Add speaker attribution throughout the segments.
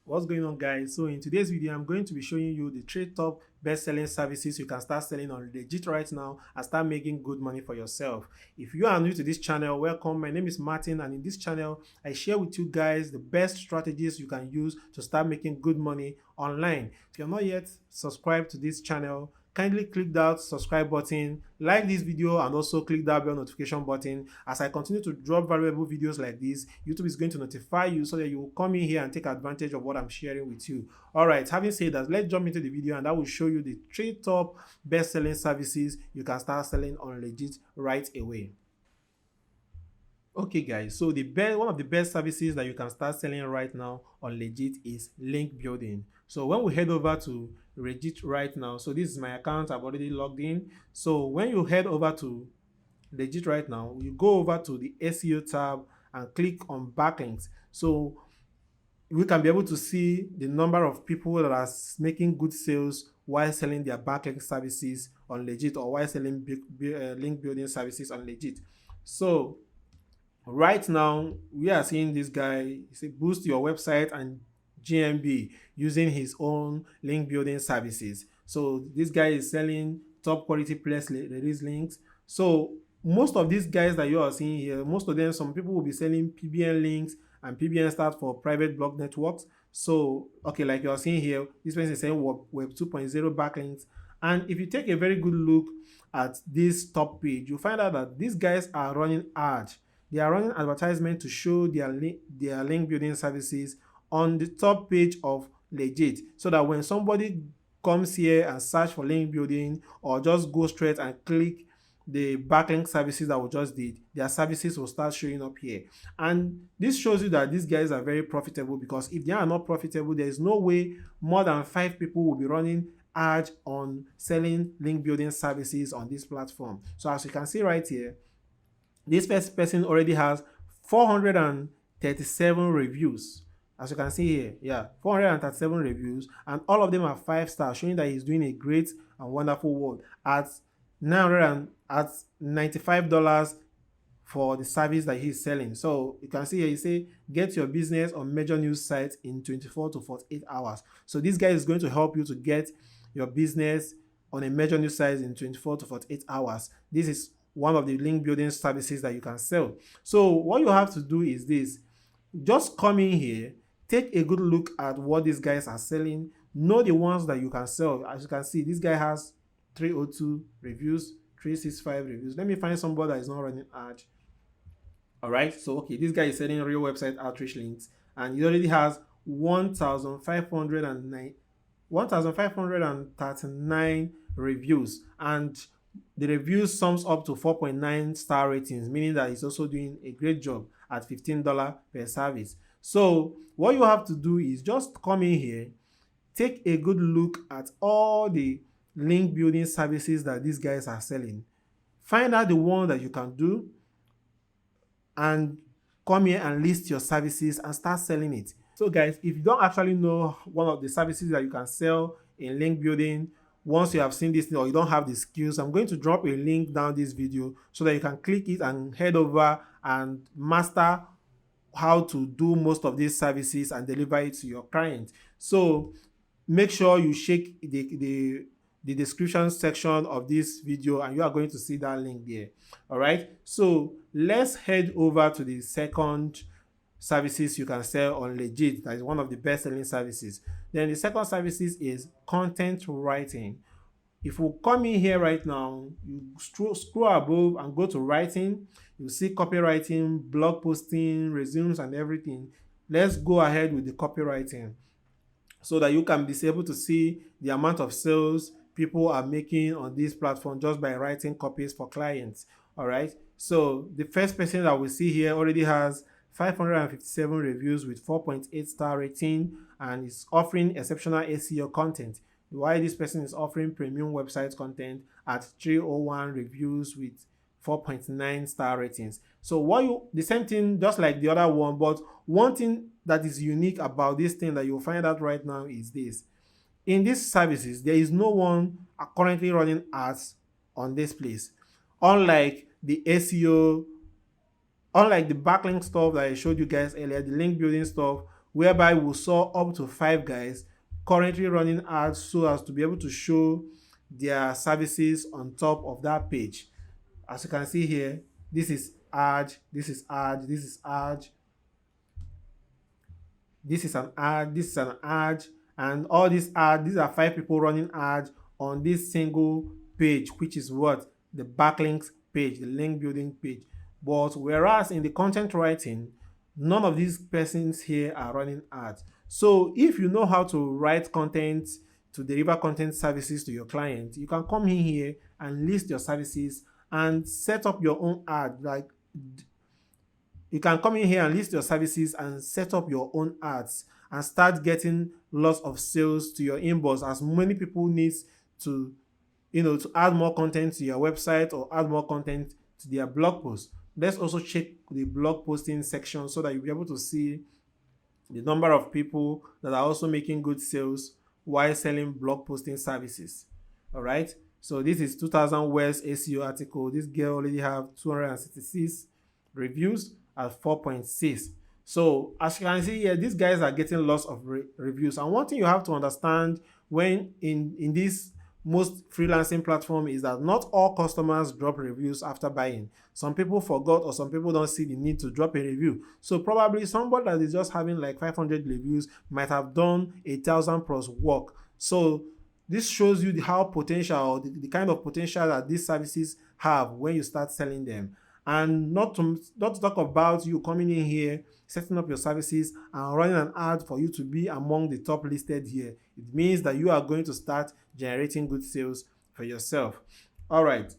Speaker 1: What's going on, guys? So in today's video I'm going to be showing you the three top best-selling services you can start selling on Legiit right now and start making good money for yourself. If you are new to this channel, welcome. My name is Martin, and in this channel I share with you guys the best strategies you can use to start making good money online. If you're not yet subscribed to this channel, kindly click that subscribe button, like this video, and also click that bell notification button. As I continue to drop valuable videos like this, YouTube is going to notify you so that you will come in here and take advantage of what I'm sharing with you. All right, having said that, let's jump into the video, and I will show you the three top best-selling services you can start selling on Legiit right away. Okay guys, so one of the best services that you can start selling right now on Legiit is link building. So when we head over to Legiit right now, so this is my account, I've already logged in. So when you head over to Legiit right now, you go over to the SEO tab and click on backlinks. So we can be able to see the number of people that are making good sales while selling their backlink services on Legiit, or while selling link building services on Legiit. So right now we are seeing this guy say boost your website and GMB using his own link building services. So this guy is selling top quality press release links. So most of these guys that you are seeing here, most of them, some people will be selling PBN links, and PBN stands for private blog networks. So okay, like you are seeing here, this person is saying web 2.0 backlinks. And if you take a very good look at this top page, you'll find out that these guys are running ads. They are running advertisement to show their link building services on the top page of Legiit, so that when somebody comes here and search for link building, or just go straight and click the backlink services that we just did, their services will start showing up here. And this shows you that these guys are very profitable, because if they are not profitable, there is no way more than 5 people will be running ads on selling link building services on this platform. So as you can see right here, this first person already has 437 reviews. As you can see here, yeah, 437 reviews, and all of them are 5 stars, showing that he's doing a great and wonderful work at $95 for the service that he's selling. So you can see here, you say get your business on major news sites in 24 to 48 hours. So this guy is going to help you to get your business on a major news site in 24 to 48 hours. This is one of the link building services that you can sell. So what you have to do is this: just come in here, take a good look at what these guys are selling, know the ones that you can sell. As you can see, this guy has 302 reviews, 365 reviews. Let me find somebody that is not running ad. All right, so okay, this guy is selling real website outreach links, and he already has 1,539 reviews, and the reviews sums up to 4.9 star ratings, meaning that he's also doing a great job at $15 per service. So what you have to do is just come in here, take a good look at all the link building services that these guys are selling, find out the one that you can do, and come here and list your services and start selling it. So guys, if you don't actually know one of the services that you can sell in link building, once you have seen this or you don't have the skills, I'm going to drop a link down this video so that you can click it and head over and master how to do most of these services and deliver it to your client. So make sure you check the description section of this video, and you are going to see that link there. All right, so let's head over to the second services you can sell on Legiit. That is one of the best selling services. Then the second services is content writing. If we come in here right now, you scroll above and go to writing, you see copywriting, blog posting, resumes, and everything. Let's go ahead with the copywriting so that you can be able to see the amount of sales people are making on this platform just by writing copies for clients. All right, so the first person that we see here already has 557 reviews with 4.8 star rating, and is offering exceptional SEO content, while this person is offering premium website content at 301 reviews with 4.9 star ratings. So the same thing just like the other one, but one thing that is unique about this thing that you'll find out right now is this: in these services there is no one currently running ads on this place, unlike the SEO, unlike the backlink stuff that I showed you guys earlier, the link building stuff, whereby we saw up to 5 guys currently running ads so as to be able to show their services on top of that page. As you can see here, this is ad, this is ad, this is ad, this is an ad, this is an ad, and all these ads, these are 5 people running ads on this single page, which is what? The backlinks page, the link building page. But whereas in the content writing, none of these persons here are running ads. So if you know how to write content to deliver content services to your client, you can come in here and list your services and set up your own ad. Like, you can come in here and list your services and set up your own ads and start getting lots of sales to your inbox, as many people need to, to add more content to your website or add more content to their blog post. Let's also check the blog posting section so that you'll be able to see the number of people that are also making good sales while selling blog posting services. All right. So this is 2000 West SEO article. This girl already have 266 reviews at 4.6. So as you can see here, these guys are getting lots of reviews. And one thing you have to understand when in this most freelancing platform is that not all customers drop reviews after buying. Some people forgot, or some people don't see the need to drop a review. So probably somebody that is just having like 500 reviews might have done 1,000 plus work. So this shows you how potential, the kind of potential that these services have when you start selling them. And not to talk about you coming in here, setting up your services and running an ad for you to be among the top listed here. It means that you are going to start generating good sales for yourself. All right.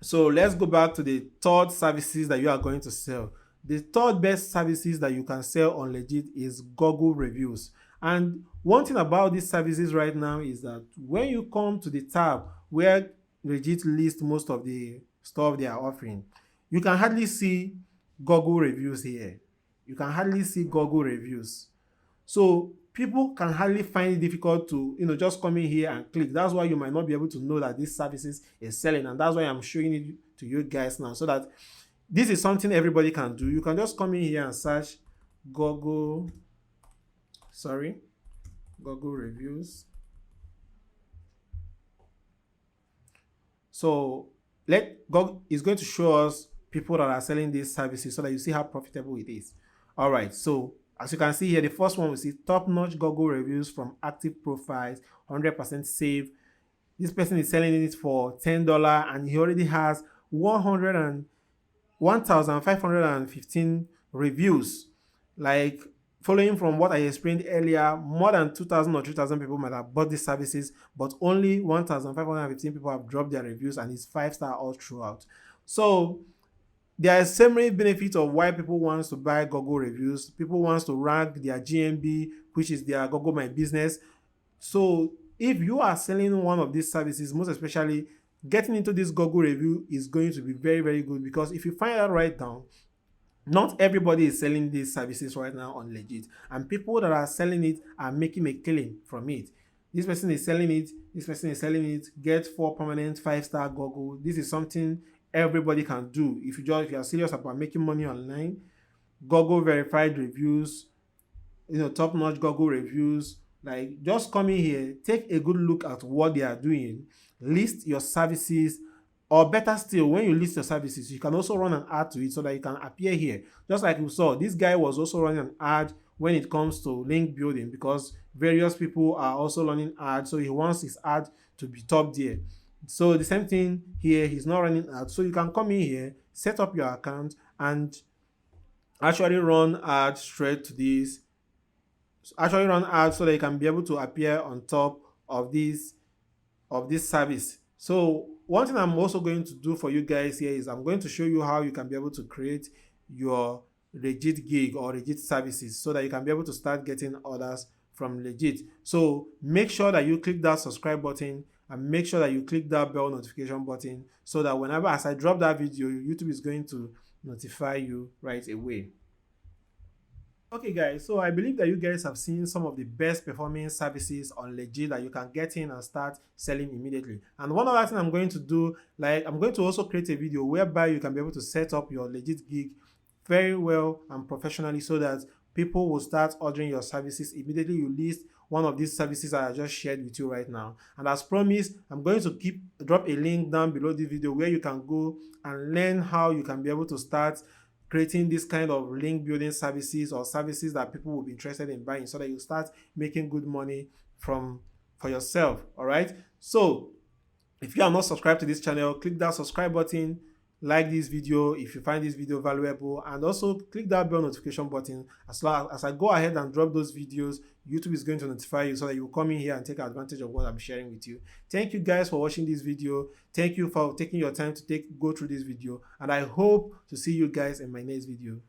Speaker 1: So let's go back to the third services that you are going to sell. The third best services that you can sell on Legiit is Google reviews. And one thing about these services right now is that when you come to the tab where Legiit lists most of the stuff they are offering, you can hardly see Google reviews here. You can hardly see Google reviews. So people can hardly find it difficult to, just come in here and click. That's why you might not be able to know that this services is selling. And that's why I'm showing it to you guys now, so that this is something everybody can do. You can just come in here and search Google reviews. So Google is going to show us people that are selling these services so that you see how profitable it is. All right, so as you can see here, the first one we see top-notch Google reviews from active profiles, 100% save. This person is selling it for $10 and he already has 1,515 reviews. Like, following from what I explained earlier, more than 2,000 or 3,000 people might have bought these services, but only 1,515 people have dropped their reviews, and it's 5-star all throughout. So there is so many benefits of why people want to buy Google reviews. People want to rank their GMB, which is their Google My Business. So if you are selling one of these services, most especially getting into this Google review is going to be very, very good, because if you find out right now, not everybody is selling these services right now on Legiit, and people that are selling it are making a killing from it. This person is selling it, this person is selling it, get 4 permanent 5-star Google. This is something everybody can do. If you are serious about making money online, Google verified reviews, top-notch Google reviews. Like, just come in here, take a good look at what they are doing, list your services. Or better still, when you list your services, you can also run an ad to it so that you can appear here. Just like you saw, this guy was also running an ad when it comes to link building, because various people are also running ads, so he wants his ad to be top there. So the same thing here, he's not running ads. So you can come in here, set up your account, and actually run ads straight to this. Actually run ads so that you can be able to appear on top of this service. So one thing I'm also going to do for you guys here is I'm going to show you how you can be able to create your Legiit gig or Legiit services so that you can be able to start getting orders from Legiit. So make sure that you click that subscribe button and make sure that you click that bell notification button so that whenever as I drop that video, YouTube is going to notify you right away. Okay guys, so I believe that you guys have seen some of the best performing services on Legiit that you can get in and start selling immediately. And one other thing I'm going to do, I'm going to also create a video whereby you can be able to set up your Legiit gig very well and professionally so that people will start ordering your services immediately you list one of these services that I just shared with you right now. And as promised, I'm going to drop a link down below this video where you can go and learn how you can be able to start creating this kind of link building services or services that people will be interested in buying, so that you start making good money for yourself. All right. So if you are not subscribed to this channel, click that subscribe button, like this video if you find this video valuable, and also click that bell notification button. As long as I go ahead and drop those videos, YouTube is going to notify you so that you will come in here and take advantage of what I'm sharing with you. Thank you guys for watching this video. Thank you for taking your time to go through this video, and I hope to see you guys in my next video.